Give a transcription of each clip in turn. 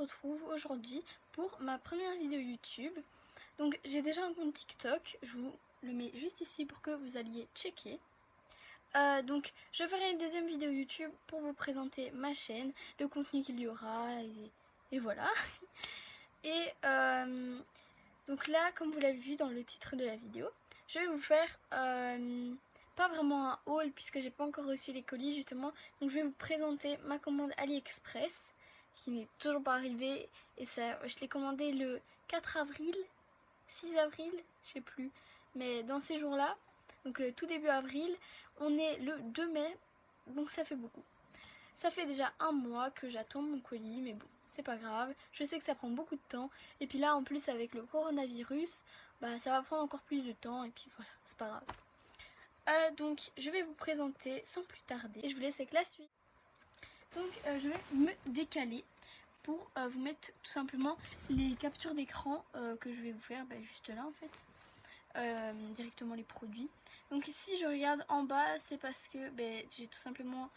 retrouve aujourd'hui pour ma première vidéo YouTube. Donc j'ai déjà un compte TikTok, je vous le mets juste ici pour que vous alliez checker. Donc je ferai une deuxième vidéo YouTube pour vous présenter ma chaîne, le contenu qu'il y aura et voilà. Et donc là, comme vous l'avez vu dans le titre de la vidéo, je vais vous faire pas vraiment un haul puisque j'ai pas encore reçu les colis justement. Donc je vais vous présenter ma commande AliExpress qui n'est toujours pas arrivée et ça, je l'ai commandé le 4 avril, 6 avril, je sais plus, mais dans ces jours-là, donc tout début avril, on est le 2 mai, donc ça fait beaucoup. Ça fait déjà un mois que j'attends mon colis, mais bon, c'est pas grave. Je sais que ça prend beaucoup de temps. Et puis là, en plus, avec le coronavirus, bah ça va prendre encore plus de temps. Et puis voilà, c'est pas grave. Donc, je vais vous présenter sans plus tarder. Et je vous laisse avec la suite. Donc, je vais me décaler pour vous mettre tout simplement les captures d'écran que je vais vous faire juste là en fait. Directement les produits. Donc si je regarde en bas, c'est parce que j'ai tout simplement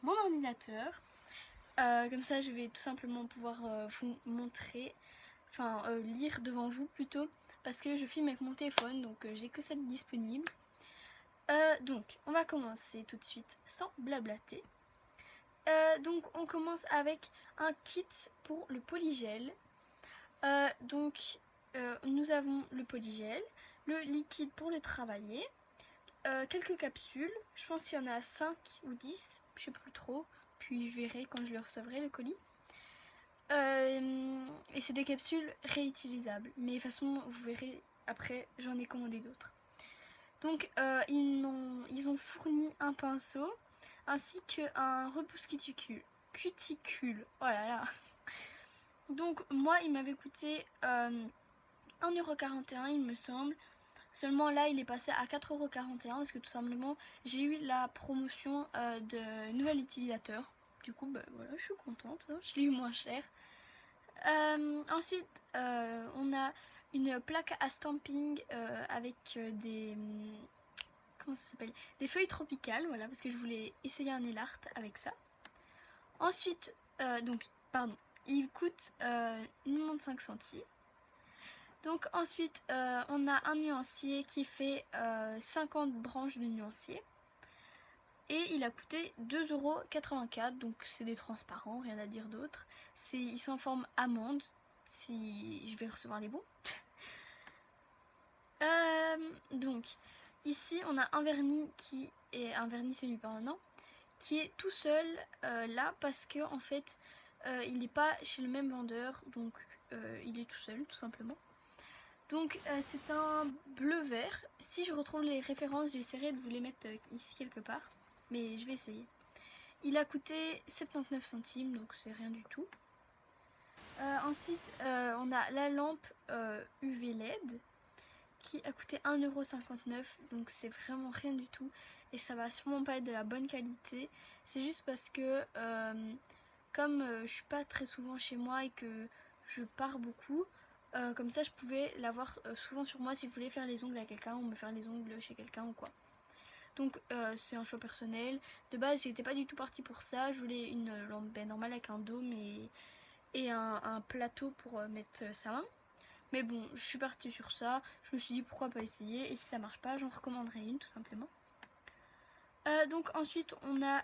mon ordinateur. Comme ça je vais tout simplement pouvoir vous montrer, enfin lire devant vous plutôt, parce que je filme avec mon téléphone, donc j'ai que ça de disponible. Donc on va commencer tout de suite sans blablater. Donc on commence avec un kit pour le polygel. Nous avons le polygel, le liquide pour le travailler, quelques capsules, je pense qu'il y en a 5 ou 10, je sais plus trop, puis je verrai quand je le recevrai le colis. Et c'est des capsules réutilisables, mais de toute façon vous verrez après, j'en ai commandé d'autres. Donc ils ont fourni un pinceau ainsi qu'un repousse cuticule. Oh là là. Donc moi il m'avait coûté 1,41€ il me semble. Seulement là il est passé à 4,41€ parce que tout simplement j'ai eu la promotion de nouvel utilisateur. Du coup voilà, je suis contente, hein, je l'ai eu moins cher. Ensuite on a une plaque à stamping avec comment ça s'appelle, des feuilles tropicales, voilà, parce que je voulais essayer un nail art avec ça. Ensuite il coûte 95 centimes. Donc ensuite on a un nuancier qui fait 50 branches de nuancier et il a coûté 2,84€, donc c'est des transparents, rien à dire d'autre. Ils sont en forme amande, si je vais recevoir les bons. Donc ici on a un vernis qui est un vernis semi-permanent qui est tout seul là parce que en fait il n'est pas chez le même vendeur, donc il est tout seul tout simplement. Donc c'est un bleu vert. Si je retrouve les références, j'essaierai de vous les mettre ici quelque part, mais je vais essayer. Il a coûté 79 centimes, donc c'est rien du tout. Ensuite on a la lampe UV LED qui a coûté 1,59€, donc c'est vraiment rien du tout et ça va sûrement pas être de la bonne qualité. C'est juste parce que comme je suis pas très souvent chez moi et que je pars beaucoup, comme ça je pouvais l'avoir souvent sur moi si je voulais faire les ongles à quelqu'un ou me faire les ongles chez quelqu'un ou quoi. Donc c'est un choix personnel. De base j'étais pas du tout partie pour ça, je voulais une lampe normale avec un dôme et un plateau pour mettre sa main. Mais bon, je suis partie sur ça, je me suis dit pourquoi pas essayer, et si ça marche pas, j'en recommanderai une tout simplement. Donc ensuite on a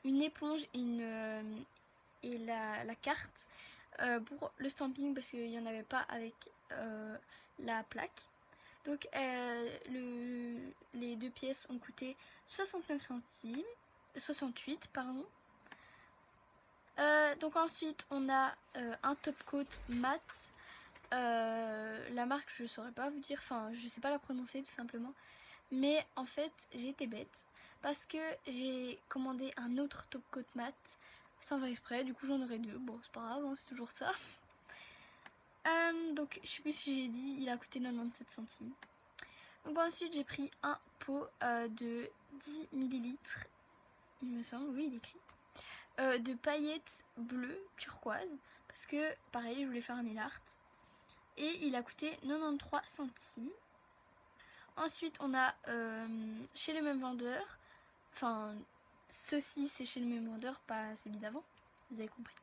une éponge et la carte pour le stamping parce qu'il n'y en avait pas avec la plaque. Donc les deux pièces ont coûté 69 centimes, 68 pardon. Donc ensuite on a un top coat mat. La marque je saurais pas vous dire, enfin je sais pas la prononcer tout simplement, mais en fait j'ai été bête parce que j'ai commandé un autre top coat mat sans faire exprès, du coup j'en aurais deux, bon c'est pas grave hein, c'est toujours ça. Donc je sais plus si j'ai dit, il a coûté 97 centimes. Donc ensuite j'ai pris un pot de 10 ml, il me semble, oui il est écrit, de paillettes bleues turquoise parce que pareil je voulais faire un nail art. Et il a coûté 93 centimes. Ensuite on a chez le même vendeur, enfin ceci c'est chez le même vendeur, pas celui d'avant, vous avez compris.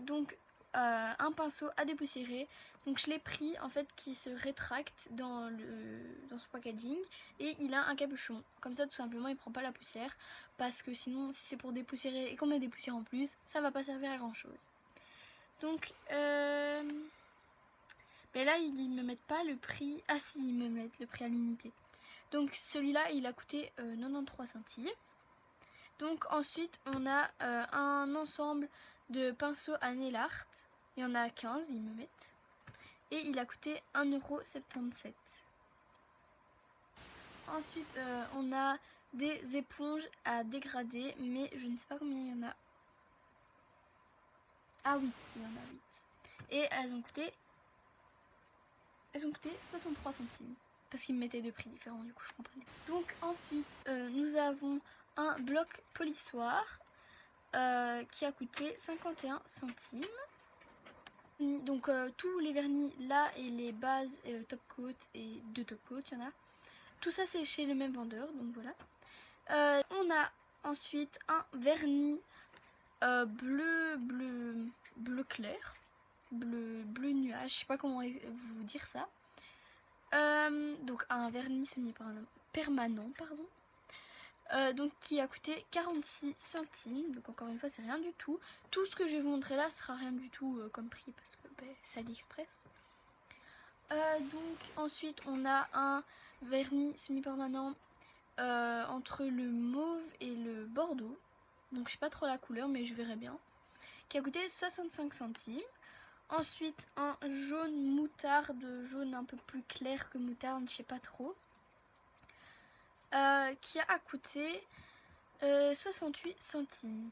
Donc un pinceau à dépoussiérer. Donc je l'ai pris en fait qui se rétracte dans son packaging et il a un capuchon. Comme ça tout simplement il prend pas la poussière parce que sinon si c'est pour dépoussiérer et qu'on met des poussières en plus, ça va pas servir à grand chose. Donc mais là ils me mettent pas le prix. Ah si, ils me mettent le prix à l'unité. Donc celui-là il a coûté 93 centimes. Donc ensuite on a un ensemble de pinceaux à nail art. Il y en a 15, ils me mettent. Et il a coûté 1,77 €. Ensuite on a des éponges à dégrader, mais je ne sais pas combien il y en a. Ah 8, il y en a 8. Et elles ont coûté 63 centimes. Parce qu'ils me mettaient deux prix différents, du coup je comprenais. Donc ensuite nous avons un bloc polissoir qui a coûté 51 centimes. Donc tous les vernis là et les bases top coat et deux top coat, il y en a. Tout ça c'est chez le même vendeur, donc voilà. On a ensuite un vernis bleu clair, bleu nuage, je sais pas comment vous dire ça. Donc un vernis semi-permanent, pardon. Donc qui a coûté 46 centimes, donc encore une fois c'est rien du tout. Tout ce que je vais vous montrer là sera rien du tout comme prix parce que c'est AliExpress. Donc ensuite on a un vernis semi-permanent entre le mauve et le bordeaux, donc je sais pas trop la couleur mais je verrai bien, qui a coûté 65 centimes. Ensuite un jaune moutarde, jaune un peu plus clair que moutarde, je sais pas trop, qui a coûté 68 centimes.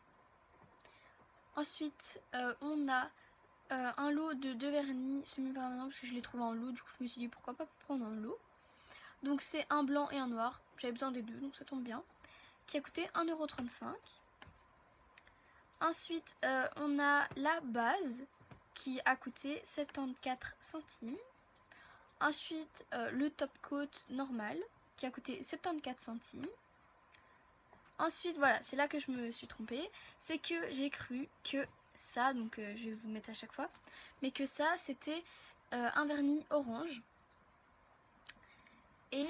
Ensuite on a un lot de 2 vernis semi-permanents parce que je l'ai trouvé en lot, du coup je me suis dit pourquoi pas prendre un lot. Donc c'est un blanc et un noir, j'avais besoin des deux donc ça tombe bien, qui a coûté 1,35 €. Ensuite on a la base qui a coûté 74 centimes. Ensuite le top coat normal qui a coûté 74 centimes. Ensuite voilà, c'est là que je me suis trompée, c'est que j'ai cru que ça, donc je vais vous mettre à chaque fois, mais que ça c'était un vernis orange. Et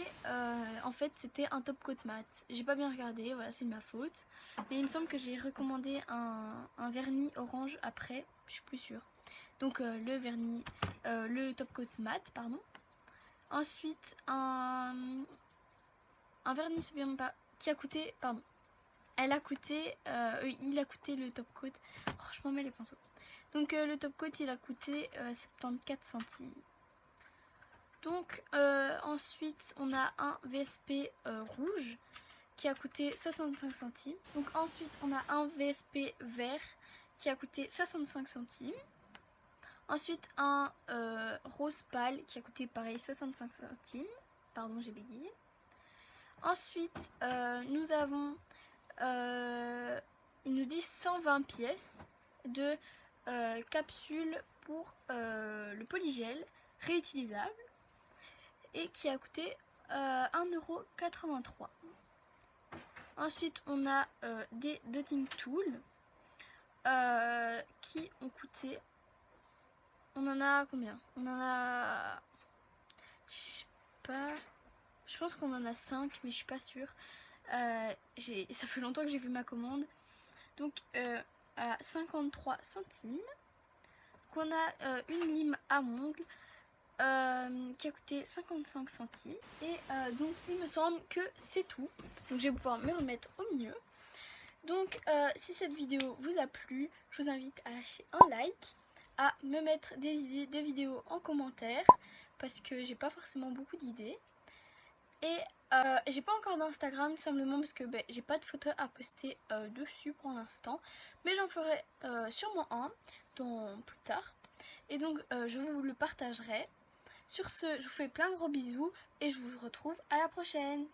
en fait c'était un top coat mat. J'ai pas bien regardé, voilà c'est de ma faute. Mais il me semble que j'ai recommandé un vernis orange après, je suis plus sûre. Donc le top coat mat, pardon. Ensuite un vernis supplémentaire qui a coûté, pardon. Il a coûté le top coat. Franchement mets les pinceaux. Donc le top coat il a coûté 74 centimes. Donc ensuite on a un VSP rouge qui a coûté 65 centimes. Donc ensuite on a un VSP vert qui a coûté 65 centimes. Ensuite un rose pâle qui a coûté pareil 65 centimes. Pardon j'ai bégayé. Ensuite nous avons, il nous dit 120 pièces de capsules pour le polygel réutilisable. Et qui a coûté 1,83 €. Ensuite on a des dotting tools qui ont coûté, on en a combien? On en a, je sais pas, je pense qu'on en a 5 mais je suis pas sûre. Ça fait longtemps que j'ai vu ma commande. Donc à 53 centimes. Qu'on a une lime à ongles qui a coûté 55 centimes. Et donc il me semble que c'est tout. Donc je vais pouvoir me remettre au milieu. Donc si cette vidéo vous a plu, je vous invite à lâcher un like, à me mettre des idées de vidéos en commentaire, parce que j'ai pas forcément beaucoup d'idées. Et j'ai pas encore d'Instagram simplement parce que j'ai pas de photos à poster dessus pour l'instant. Mais j'en ferai sûrement un plus tard. Et donc je vous le partagerai. Sur ce, je vous fais plein de gros bisous et je vous retrouve à la prochaine.